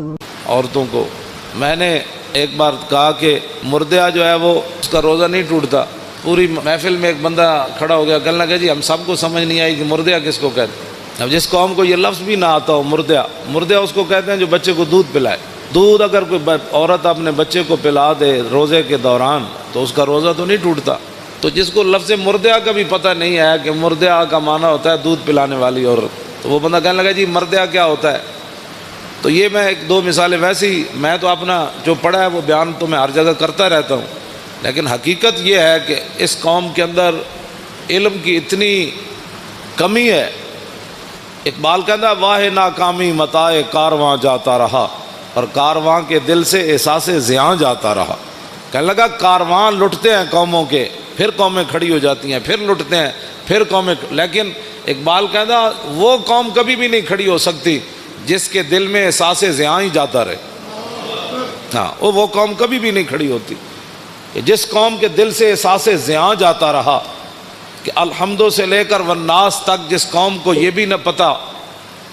عورتوں کو میں نے ایک بار کہا کہ مردہ جو ہے وہ اس کا روزہ نہیں ٹوٹتا. پوری محفل میں ایک بندہ کھڑا ہو گیا, کہنے لگا جی ہم سب کو سمجھ نہیں آئی کہ مردہ کس کو کہتے ہیں. اب جس قوم کو یہ لفظ بھی نہ آتا ہو مردہ اس کو کہتے ہیں جو بچے کو دودھ پلائے. دودھ اگر کوئی عورت اپنے بچے کو پلا دے روزے کے دوران تو اس کا روزہ تو نہیں ٹوٹتا. تو جس کو لفظ مردہ کا بھی پتہ نہیں ہے کہ مردہ کا معنی ہوتا ہے دودھ پلانے والی عورت, تو وہ بندہ کہنے لگا جی مردہ کیا ہوتا ہے. تو یہ میں ایک دو مثالیں, ویسی میں تو اپنا جو پڑھا ہے وہ بیان تو میں ہر جگہ کرتا رہتا ہوں, لیکن حقیقت یہ ہے کہ اس قوم کے اندر علم کی اتنی کمی ہے. اقبال کہتا ہے واہ ناکامی متاع کارواں جاتا رہا اور کارواں کے دل سے احساس زیاں جاتا رہا. کہنے لگا کارواں لٹتے ہیں قوموں کے, پھر قومیں کھڑی ہو جاتی ہیں, پھر لٹتے ہیں, پھر قومیں, لیکن اقبال کہتا وہ قوم کبھی بھی نہیں کھڑی ہو سکتی جس کے دل میں احساس زیاں ہی جاتا رہے. ہاں, وہ قوم کبھی بھی نہیں کھڑی ہوتی کہ جس قوم کے دل سے احساس زیاں جاتا رہا. کہ الحمدو سے لے کر والناس تک جس قوم کو یہ بھی نہ پتا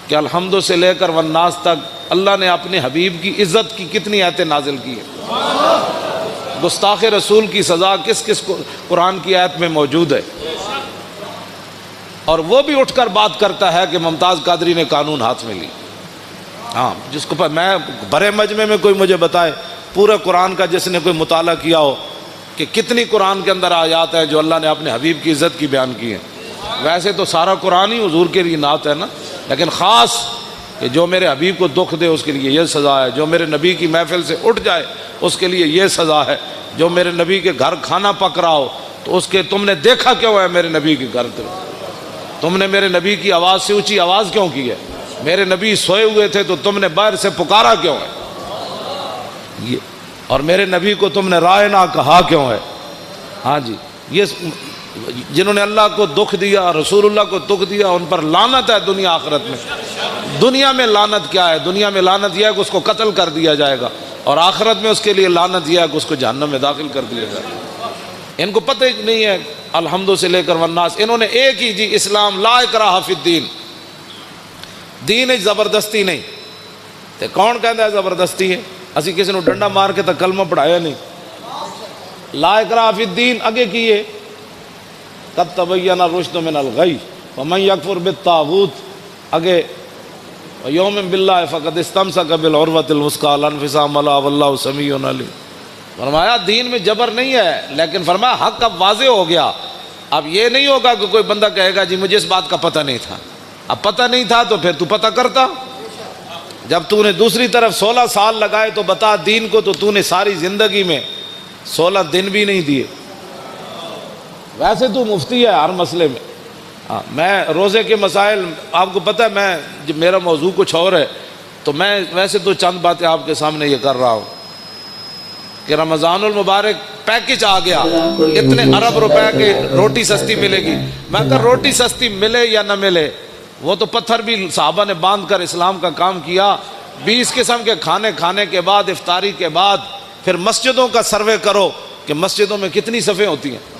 کہ الحمدو سے لے کر والناس تک اللہ نے اپنے حبیب کی عزت کی کتنی آیتیں نازل کی ہیں, گستاخ رسول کی سزا کس کس کو قرآن کی آیت میں موجود ہے. اور وہ بھی اٹھ کر بات کرتا ہے کہ ممتاز قادری نے قانون ہاتھ میں لی. ہاں, جس کو میں بڑے مجمع میں کوئی مجھے بتائے پورے قرآن کا جس نے کوئی مطالعہ کیا ہو کہ کتنی قرآن کے اندر آیات ہیں جو اللہ نے اپنے حبیب کی عزت کی بیان کی ہیں. ویسے تو سارا قرآن ہی حضور کے لیے نعت ہے نا, لیکن خاص کہ جو میرے حبیب کو دکھ دے اس کے لیے یہ سزا ہے, جو میرے نبی کی محفل سے اٹھ جائے اس کے لیے یہ سزا ہے, جو میرے نبی کے گھر کھانا پک رہا ہو تو اس کے تم نے دیکھا کیوں ہے میرے نبی کے گھر, تم نے میرے نبی کی آواز سے اونچی آواز کیوں کی ہے, میرے نبی سوئے ہوئے تھے تو تم نے باہر سے پکارا کیوں ہے یہ, اور میرے نبی کو تم نے رائے نہ کہا کیوں ہے. ہاں جی, یہ جنہوں نے اللہ کو دکھ دیا, رسول اللہ کو دکھ دیا, ان پر لعنت ہے دنیا آخرت میں. دنیا میں لعنت کیا ہے؟ دنیا میں لعنت یہ ہے کہ اس کو قتل کر دیا جائے گا, اور آخرت میں اس کے لیے لعنت یہ ہے کہ اس کو جہنم میں داخل کر دیا جائے گا. ان کو پتہ ہی نہیں ہے الحمدو سے لے کر والناس. انہوں نے ایک ہی جی اسلام لا اکراہ فی الدین, دین زبردستی نہیں. تے کون کہتا ہے زبردستی ہے؟ اسی کسی نے ڈنڈا مار کے تو کلمہ پڑھایا نہیں. لا اکراہ فی الدین اگے کیے قد تبین الرشد من الغی ومن یکفر بالطاغوت, اگے یوم باللہ فقد استمسک بالعروۃ الوثقی لا انفصام لها واللہ سمیع علیم. فرمایا دین میں جبر نہیں ہے, لیکن فرمایا حق اب واضح ہو گیا. اب یہ نہیں ہوگا کہ کوئی بندہ کہے گا جی مجھے اس بات کا پتہ نہیں تھا. اب پتہ نہیں تھا تو پھر تو پتہ کرتا. جب تو نے دوسری طرف 16 سال لگائے تو بتا دین کو, تو نے ساری زندگی میں 16 دن بھی نہیں دیے. ویسے تو مفتی ہے ہر مسئلے میں. ہاں, میں روزے کے مسائل آپ کو پتہ ہے, میں جب میرا موضوع کچھ اور ہے تو میں ویسے تو چند باتیں آپ کے سامنے یہ کر رہا ہوں کہ رمضان المبارک پیکج آ گیا, اتنے ارب روپے کے روٹی سستی ملے گی. میں کہا روٹی سستی ملے یا نہ ملے, وہ تو پتھر بھی صحابہ نے باندھ کر اسلام کا کام کیا. 20 قسم کے کھانے کھانے کے بعد, افطاری کے بعد پھر مسجدوں کا سروے کرو کہ مسجدوں میں کتنی صفیں ہوتی ہیں.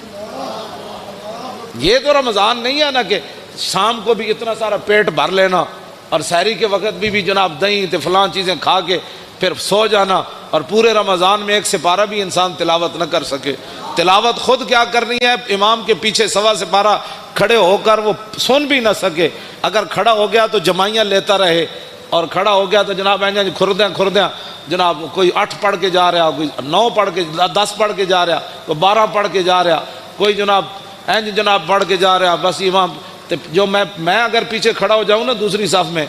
یہ تو رمضان نہیں ہے نا کہ شام کو بھی اتنا سارا پیٹ بھر لینا اور سحری کے وقت بھی جناب دہی تے فلاں چیزیں کھا کے پھر سو جانا, اور پورے رمضان میں ایک سپارہ بھی انسان تلاوت نہ کر سکے. تلاوت خود کیا کرنی ہے, امام کے پیچھے سوا سپارہ کھڑے ہو کر وہ سن بھی نہ سکے. اگر کھڑا ہو گیا تو جمائیاں لیتا رہے, اور کھڑا ہو گیا تو جناب کھردیاں جناب کوئی 8 پڑھ کے جا رہا, کوئی 9 پڑھ کے 10 پڑھ کے جا رہا, کوئی 12 پڑھ کے جا رہا, کوئی جناب پڑھ کے جا رہا. بس امام جو میں اگر پیچھے کھڑا ہو جاؤں نا دوسری صف میں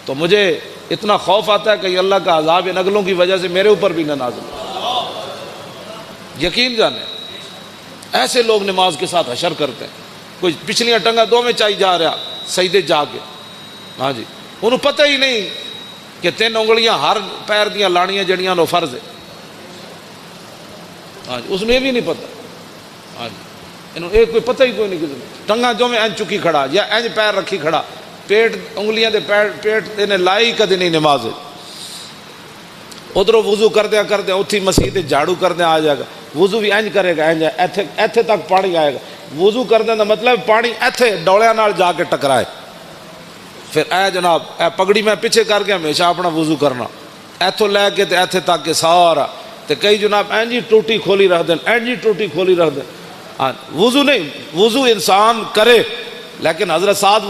تو مجھے اتنا خوف آتا ہے کہ اللہ کا عذاب ان اگلوں کی وجہ سے میرے اوپر بھی نہ نازل. یقین جانے ایسے لوگ نماز کے ساتھ حشر کرتے ہیں. کوئی پچھلیاں ٹنگا 2 میں چاہی جا رہا سجدے جا کے. ہاں جی, انہوں پتہ ہی نہیں کہ 3 انگلیاں ہر پیر دیاں لانیاں جڑیاں نو فرض ہے. ہاں جی, اس نے یہ بھی نہیں پتہ. ہاں جی, انہوں ایک کوئی پتہ ہی کوئی نہیں. ٹنگا جو میں این چکی کھڑا یا این پیر رکھی کھڑا, پیٹ انگلیاں دے پیٹ نے لائی کدی نہیں نماز. ادھر وضو کردیا اتھی مسیح تے جھاڑو کردیا آ جائے گا, وضو بھی اینج کرے گا, اینج ایتھے تک پانی آئے گا. وضو کردیا دا مطلب پانی ایتھے ڈولیاں نال جا کے ٹکرائے. پھر اے جناب اے پگڑی میں پیچھے کر کے ہمیشہ اپنا وضو کرنا. ایتھوں لے کے تے ایتھے تک کے سارا تے کئی جناب این جی ٹوٹی کھولی رکھ دیں، این جی ٹوٹی کھولی رکھ دیں. وضو نہیں، وضو انسان کرے، لیکن حضرت سعد